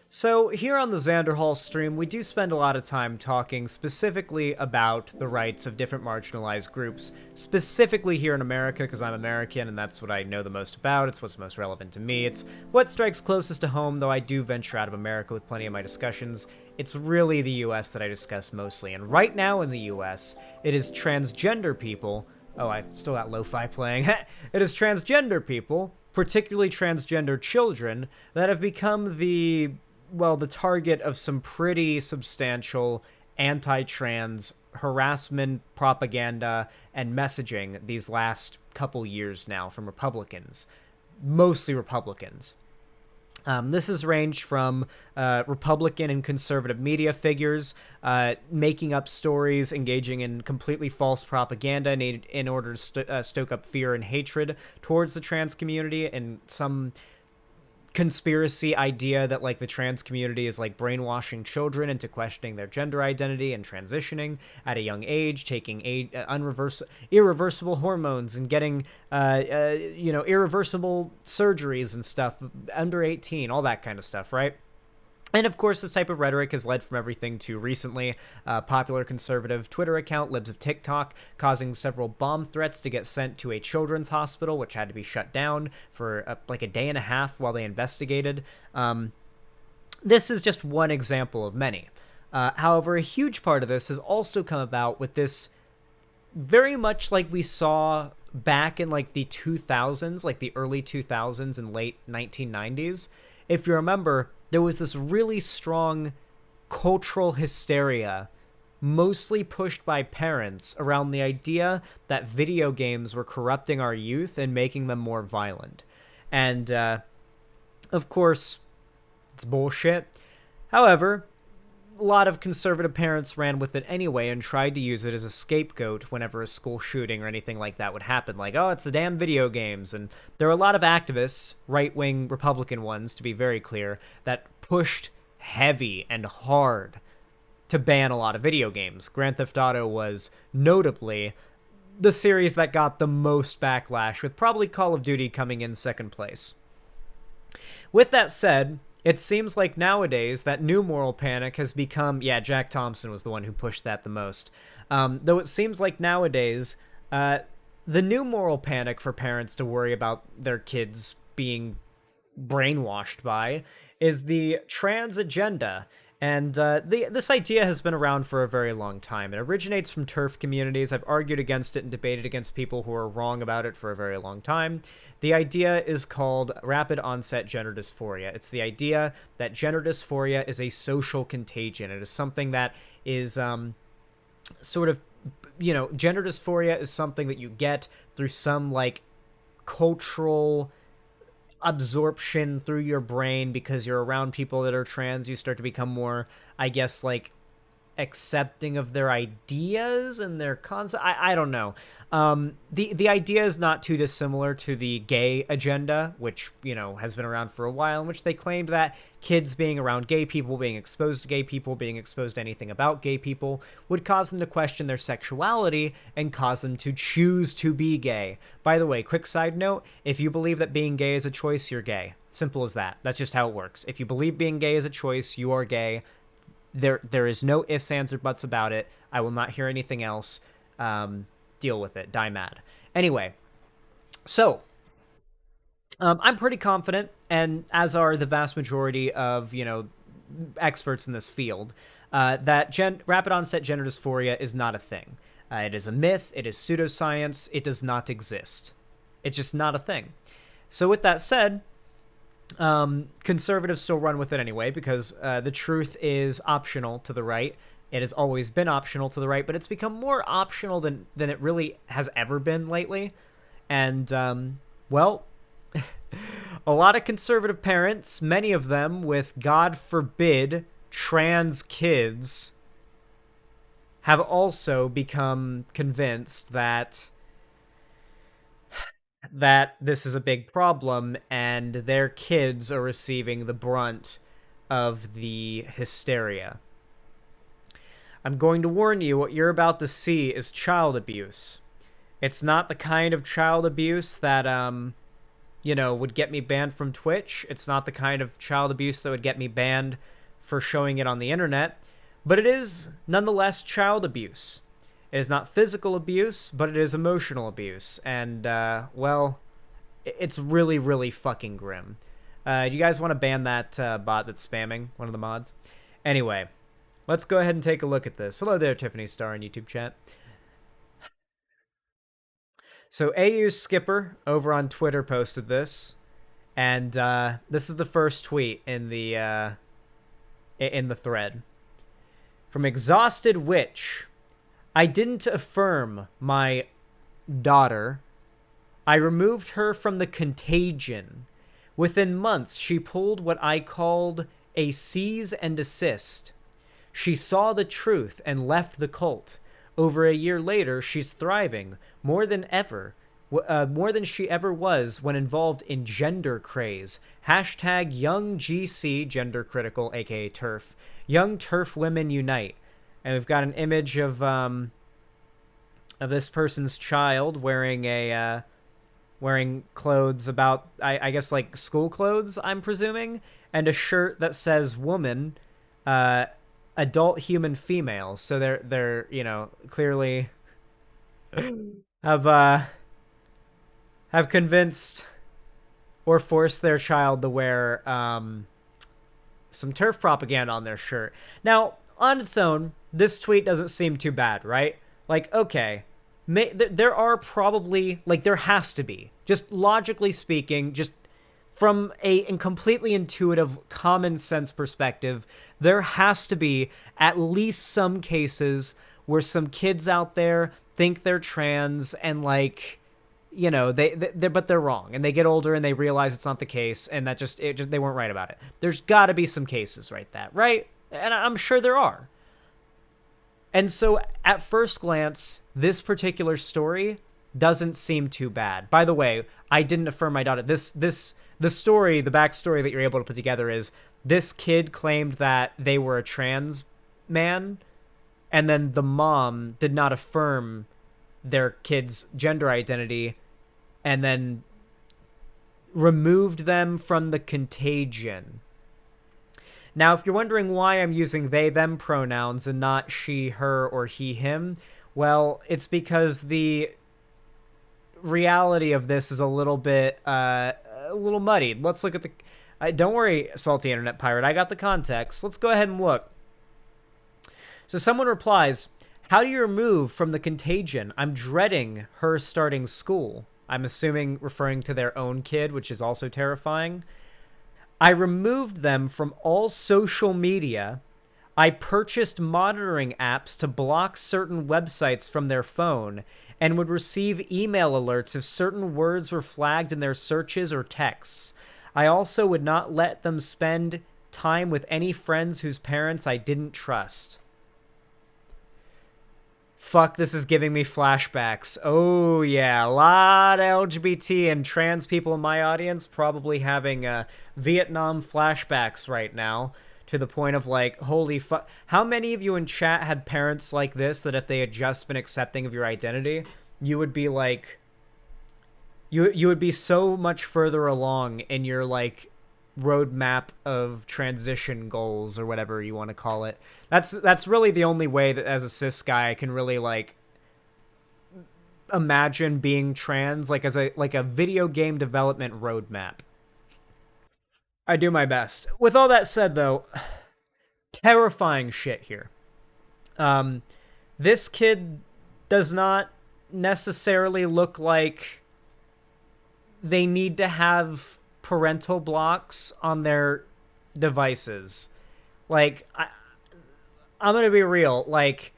So, here on the Xanderhall stream, we do spend a lot of time talking specifically about the rights of different marginalized groups, specifically here in America, because I'm American and that's what I know the most about. It's what's most relevant to me. It's what strikes closest to home, though I do venture out of America with plenty of my discussions. It's really the US that I discuss mostly. And right now in the US, it is transgender people. Oh, I still got lo-fi playing. It is transgender people, particularly transgender children, that have become the target of some pretty substantial anti-trans harassment, propaganda, and messaging these last couple years now from Republicans, mostly Republicans. This has ranged from Republican and conservative media figures making up stories, engaging in completely false propaganda in order to stoke up fear and hatred towards the trans community, and some conspiracy idea that like the trans community is like brainwashing children into questioning their gender identity and transitioning at a young age, taking irreversible hormones and getting irreversible surgeries and stuff under 18, all that kind of stuff, right? And of course, this type of rhetoric has led from everything to recently popular conservative Twitter account, Libs of TikTok, causing several bomb threats to get sent to a children's hospital, which had to be shut down for like a day and a half while they investigated. This is just one example of many. However, a huge part of this has also come about with this very much like we saw back in like the 2000s, like the early 2000s and late 1990s. If you remember, there was this really strong cultural hysteria, mostly pushed by parents, around the idea that video games were corrupting our youth and making them more violent. And, of course, it's bullshit. However, a lot of conservative parents ran with it anyway and tried to use it as a scapegoat whenever a school shooting or anything like that would happen. Like, oh, it's the damn video games. And there are a lot of activists, right-wing Republican ones, to be very clear, that pushed heavy and hard to ban a lot of video games. Grand Theft Auto was notably the series that got the most backlash, with probably Call of Duty coming in second place. With that said, it seems like nowadays that new moral panic has become... Yeah, Jack Thompson was the one who pushed that the most. Though it seems like nowadays, the new moral panic for parents to worry about their kids being brainwashed by is the trans agenda. And this idea has been around for a very long time. It originates from TERF communities. I've argued against it and debated against people who are wrong about it for a very long time. The idea is called rapid onset gender dysphoria. It's the idea that gender dysphoria is a social contagion. It is something that is gender dysphoria is something that you get through some like cultural absorption through your brain because you're around people that are trans. You start to become more, I guess, like accepting of their ideas and their concept. I don't know. The idea is not too dissimilar to the gay agenda, which, has been around for a while, in which they claimed that kids being around gay people, being exposed to gay people, being exposed to anything about gay people would cause them to question their sexuality and cause them to choose to be gay. By the way, quick side note, if you believe that being gay is a choice, you're gay. Simple as that. That's just how it works. If you believe being gay is a choice, you are gay. There is no ifs, ands, or buts about it. I will not hear anything else. Deal with it. Die mad. Anyway, so I'm pretty confident, and as are the vast majority of experts in this field, that rapid onset gender dysphoria is not a thing. It is a myth. It is pseudoscience. It does not exist. It's just not a thing. So with that said, conservatives still run with it anyway because the truth is optional to the right. It has always been optional to the right, but it's become more optional than it really has ever been lately. And, a lot of conservative parents, many of them with, God forbid, trans kids, have also become convinced that this is a big problem and their kids are receiving the brunt of the hysteria. I'm going to warn you, what you're about to see is child abuse. It's not the kind of child abuse that would get me banned from Twitch. It's not the kind of child abuse that would get me banned for showing it on the internet, but it is nonetheless child abuse. It is not physical abuse, but it is emotional abuse, and, well, it's really, really fucking grim. Do you guys want to ban that bot that's spamming one of the mods? Anyway, let's go ahead and take a look at this. Hello there, Tiffany Star in YouTube chat. So AU Skipper over on Twitter posted this, and this is the first tweet in the thread. From Exhausted Witch, I didn't affirm my daughter. I removed her from the contagion. Within months, she pulled what I called a cease and desist. She saw the truth and left the cult. Over a year later, she's thriving more than more than she ever was when involved in gender craze. Hashtag Young GC, gender critical, aka TERF. Young TERF women unite. And we've got an image of this person's child wearing wearing clothes about, I guess, like school clothes, I'm presuming, and a shirt that says woman, adult human female. So they're clearly have convinced or forced their child to wear some TERF propaganda on their shirt. Now, on its own, this tweet doesn't seem too bad, right? Like, okay, there are probably, like, there has to be, just logically speaking, just from a completely intuitive, common sense perspective, there has to be at least some cases where some kids out there think they're trans and, like, but they're wrong, and they get older and they realize it's not the case, and that they weren't right about it. There's got to be some cases right and I'm sure there are. And so at first glance, this particular story doesn't seem too bad. By the way, I didn't affirm my daughter. The backstory that you're able to put together is this kid claimed that they were a trans man, and then the mom did not affirm their kid's gender identity, and then removed them from the contagion. Now, if you're wondering why I'm using they, them pronouns and not she, her, or he, him, well, it's because the reality of this is a little bit, a little muddied. Let's look at the... don't worry, salty internet pirate, I got the context. Let's go ahead and look. So someone replies, how do you remove from the contagion? I'm dreading her starting school. I'm assuming referring to their own kid, which is also terrifying. I removed them from all social media. I purchased monitoring apps to block certain websites from their phone and would receive email alerts if certain words were flagged in their searches or texts. I also would not let them spend time with any friends whose parents I didn't trust. Fuck, this is giving me flashbacks. Oh, yeah, a lot of LGBT and trans people in my audience probably having Vietnam flashbacks right now, to the point of, like, holy fuck. How many of you in chat had parents like this that if they had just been accepting of your identity, you would be, like... You would be so much further along in your, like, roadmap of transition goals or whatever you want to call it. That's really the only way that as a cis guy I can really, like, imagine being trans, like, as a video game development roadmap. I do my best. With all that said, though, terrifying shit here. This kid does not necessarily look like they need to have parental blocks on their devices. Like, I'm gonna be real. Like,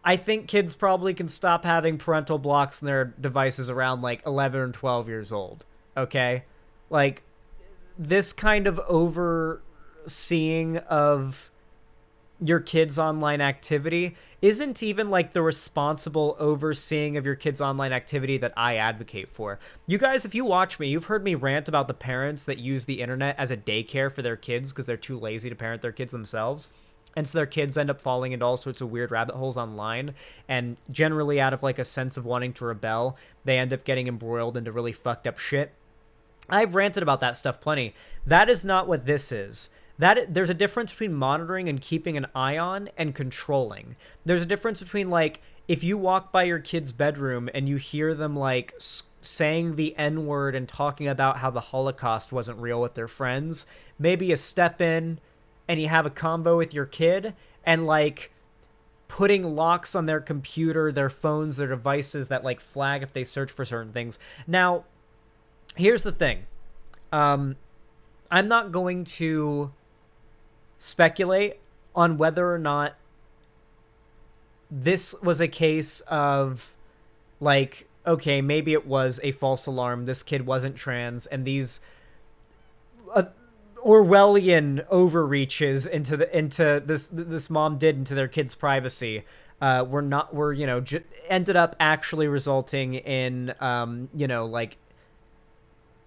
I think kids probably can stop having parental blocks on their devices around, like, 11 or 12 years old. Okay? Like, this kind of overseeing of your kids' online activity isn't even, like, the responsible overseeing of your kids' online activity that I advocate for. You guys, if you watch me, you've heard me rant about the parents that use the internet as a daycare for their kids because they're too lazy to parent their kids themselves. And so their kids end up falling into all sorts of weird rabbit holes online, and generally out of, like, a sense of wanting to rebel, they end up getting embroiled into really fucked up shit. I've ranted about that stuff plenty. That is not what this is. That there's a difference between monitoring and keeping an eye on and controlling. There's a difference between, like, if you walk by your kid's bedroom and you hear them like saying the N-word and talking about how the Holocaust wasn't real with their friends, maybe you step in and you have a convo with your kid and like putting locks on their computer, their phones, their devices that like flag if they search for certain things. Now, here's the thing. I'm not going to speculate on whether or not this was a case of, like, okay, maybe it was a false alarm. This kid wasn't trans, and these Orwellian overreaches into this mom did into their kid's privacy ended up actually resulting in like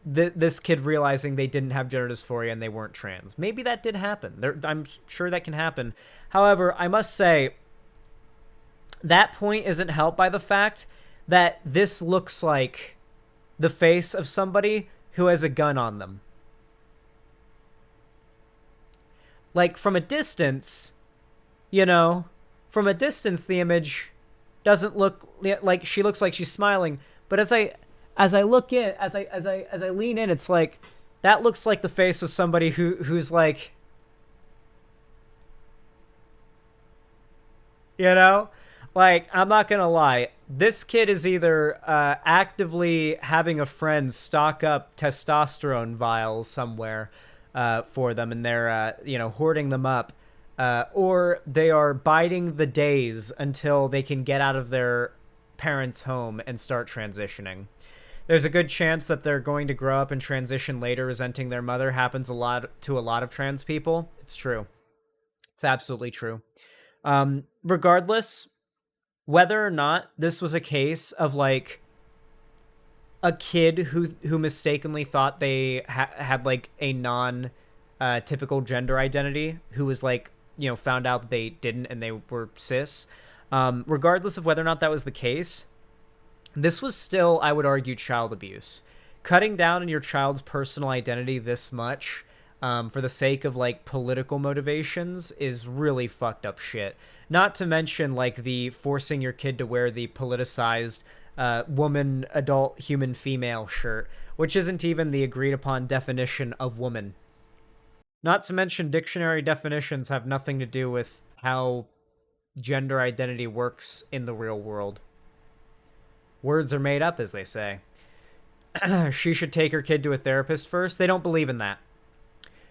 this kid realizing they didn't have gender dysphoria and they weren't trans. Maybe that did happen. I'm sure that can happen. However, I must say that point isn't helped by the fact that this looks like the face of somebody who has a gun on them. Like, from a distance, the image doesn't look like she looks like she's smiling. But as I lean in, it's like that looks like the face of somebody who's like, like, I'm not gonna lie, this kid is either actively having a friend stock up testosterone vials somewhere for them, and they're hoarding them up, or they are biding the days until they can get out of their parents' home and start transitioning. There's a good chance that they're going to grow up and transition later, resenting their mother. Happens a lot of trans people. It's true. It's absolutely true. Regardless, whether or not this was a case of like a kid who mistakenly thought they had like a non typical gender identity, who was like, found out that they didn't and they were cis. Regardless of whether or not that was the case, this was still, I would argue, child abuse. Cutting down on your child's personal identity this much for the sake of like political motivations is really fucked up shit. Not to mention like the forcing your kid to wear the politicized woman, adult, human, female shirt, which isn't even the agreed upon definition of woman. Not to mention dictionary definitions have nothing to do with how gender identity works in the real world. Words are made up, as they say. She should take her kid to a therapist first. They don't believe in that.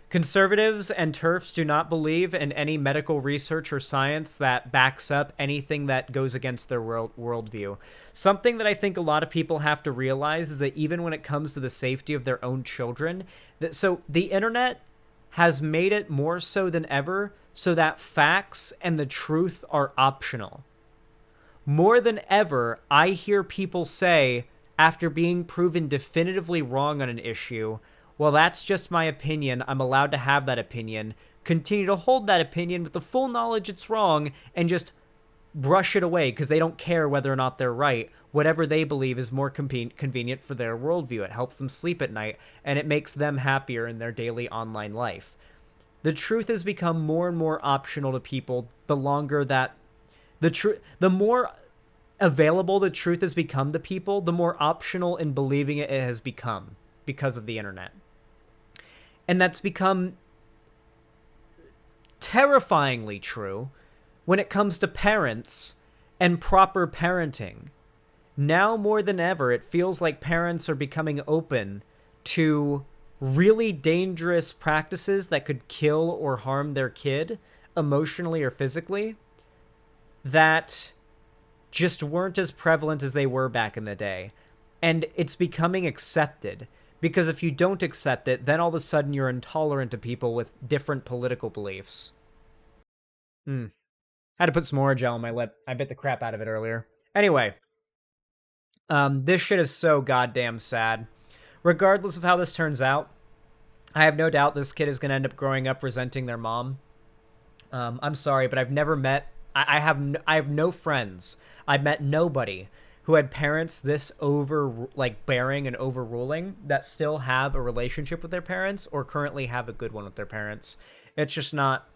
Conservatives and TERFs do not believe in any medical research or science that backs up anything that goes against their worldview. Something that I think a lot of people have to realize is that even when it comes to the safety of their own children, so the internet has made it more so than ever so that facts and the truth are optional. More than ever, I hear people say, after being proven definitively wrong on an issue, well, that's just my opinion. I'm allowed to have that opinion. Continue to hold that opinion with the full knowledge it's wrong and just brush it away because they don't care whether or not they're right. Whatever they believe is more convenient for their worldview. It helps them sleep at night, and it makes them happier in their daily online life. The truth has become more and more optional to people the longer that the more available the truth has become to people, the more optional in believing it has become because of the internet. And that's become terrifyingly true when it comes to parents and proper parenting. Now more than ever, it feels like parents are becoming open to really dangerous practices that could kill or harm their kid emotionally or physically that just weren't as prevalent as they were back in the day. And it's becoming accepted. Because if you don't accept it, then all of a sudden you're intolerant to people with different political beliefs. Had to put some Orajel on my lip. I bit the crap out of it earlier. Anyway. This shit is so goddamn sad. Regardless of how this turns out, I have no doubt this kid is going to end up growing up resenting their mom. I'm sorry, but I've never met... I have no friends. I've met nobody who had parents this bearing and overruling that still have a relationship with their parents or currently have a good one with their parents. It's just not.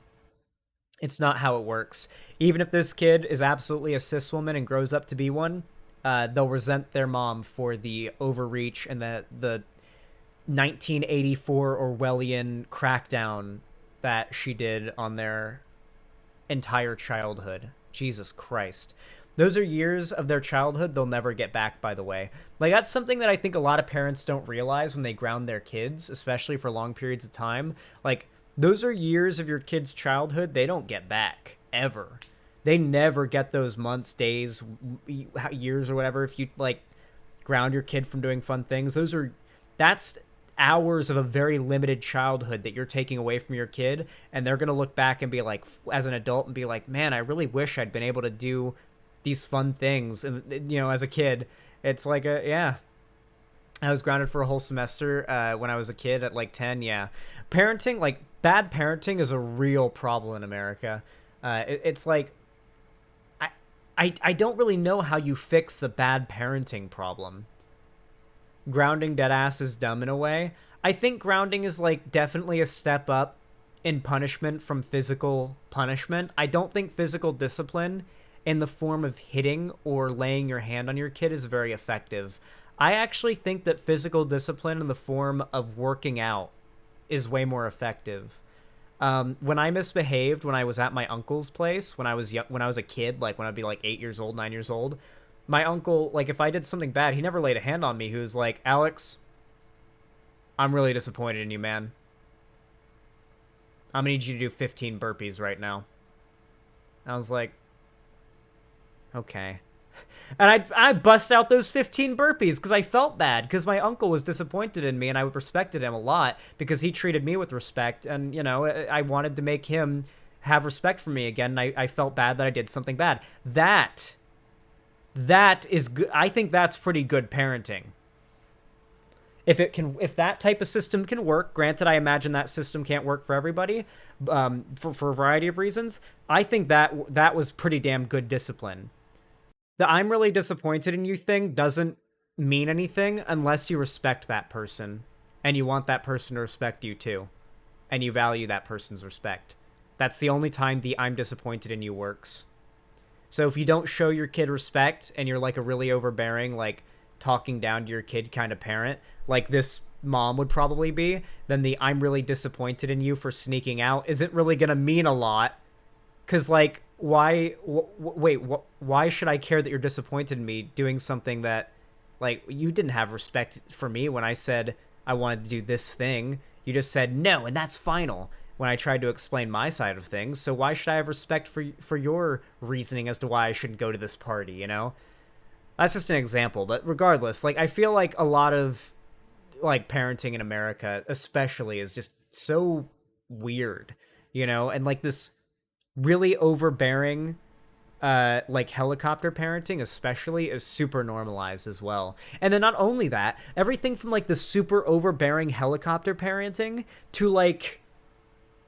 It's not how it works. Even if this kid is absolutely a cis woman and grows up to be one, they'll resent their mom for the overreach and the 1984 Orwellian crackdown that she did on their entire childhood. Jesus Christ. Those are years of their childhood they'll never get back, by the way. Like, that's something that I think a lot of parents don't realize when they ground their kids, especially for long periods of time. Like, those are years of your kid's childhood they don't get back, ever. They never get those months, days, years, or whatever if you, like, ground your kid from doing fun things. That's hours of a very limited childhood that you're taking away from your kid, and they're going to look back and be like, as an adult, and be like, man, I really wish I'd been able to do these fun things. And, you know, as a kid, it's like, yeah. I was grounded for a whole semester when I was a kid at like 10. Yeah. Parenting, like, bad parenting is a real problem in America. It's like, I don't really know how you fix the bad parenting problem. Grounding deadass is dumb in a way. I think grounding is, like, definitely a step up in punishment from physical punishment. I don't think physical discipline in the form of hitting or laying your hand on your kid is very effective. I actually think that physical discipline in the form of working out is way more effective. When I misbehaved when I was at my uncle's place, when I was a kid, like when I'd be like 8 years old, 9 years old, my uncle, like, if I did something bad, he never laid a hand on me. He was like, Alex, I'm really disappointed in you, man. I'm gonna need you to do 15 burpees right now. I was like, okay. And I bust out those 15 burpees because I felt bad because my uncle was disappointed in me, and I respected him a lot because he treated me with respect. And, you know, I wanted to make him have respect for me again. And I felt bad that I did something bad. That is good. I think that's pretty good parenting. If that type of system can work, granted, I imagine that system can't work for everybody, for a variety of reasons. I think that was pretty damn good discipline. The I'm really disappointed in you thing doesn't mean anything unless you respect that person and you want that person to respect you too, and you value that person's respect. That's the only time the I'm disappointed in you works. So if you don't show your kid respect and you're like a really overbearing, like talking down to your kid kind of parent, like this mom would probably be, then the I'm really disappointed in you for sneaking out isn't really going to mean a lot. Because, like, why should I care that you're disappointed in me doing something that, like, you didn't have respect for me when I said I wanted to do this thing. You just said no, and that's final when I tried to explain my side of things. So why should I have respect for your reasoning as to why I shouldn't go to this party, you know? That's just an example. But regardless, like, I feel like a lot of, like, parenting in America especially is just so weird, you know? And, like, this really overbearing, like, helicopter parenting especially is super normalized as well. And then not only that, everything from, like, the super overbearing helicopter parenting to, like,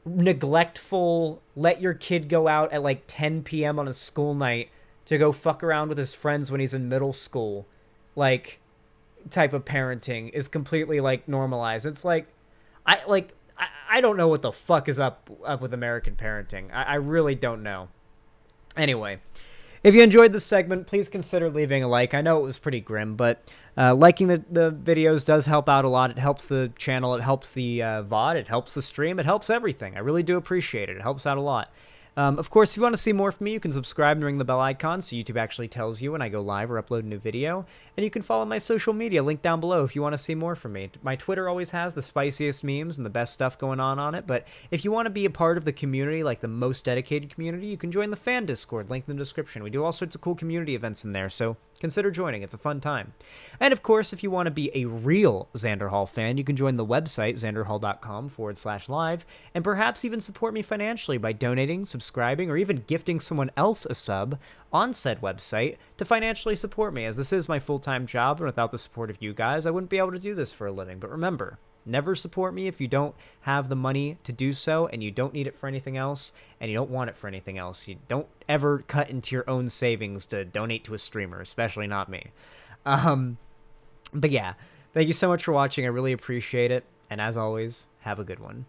neglectful, let your kid go out at, like, 10 p.m. on a school night to go fuck around with his friends when he's in middle school, like, type of parenting is completely, like, normalized. It's like, I don't know what the fuck is up with American parenting. I really don't know. Anyway, if you enjoyed this segment, please consider leaving a like. I know it was pretty grim, but liking the videos does help out a lot. It helps the channel. It helps the VOD. It helps the stream. It helps everything. I really do appreciate it. It helps out a lot. Of course, if you want to see more from me, you can subscribe and ring the bell icon so YouTube actually tells you when I go live or upload a new video. And you can follow my social media, link down below if you want to see more from me. My Twitter always has the spiciest memes and the best stuff going on it. But if you want to be a part of the community, like the most dedicated community, you can join the fan Discord, link in the description. We do all sorts of cool community events in there, so consider joining. It's a fun time. And of course, if you want to be a real Xander Hall fan, you can join the website, xanderhall.com/live, and perhaps even support me financially by donating, subscribing, or even gifting someone else a sub on said website to financially support me, as this is my full-time job, and without the support of you guys, I wouldn't be able to do this for a living. But remember, Never support me if you don't have the money to do so, and you don't need it for anything else, and you don't want it for anything else. You don't ever cut into your own savings to donate to a streamer, especially not me. But yeah, thank you so much for watching. I really appreciate it. And as always, have a good one.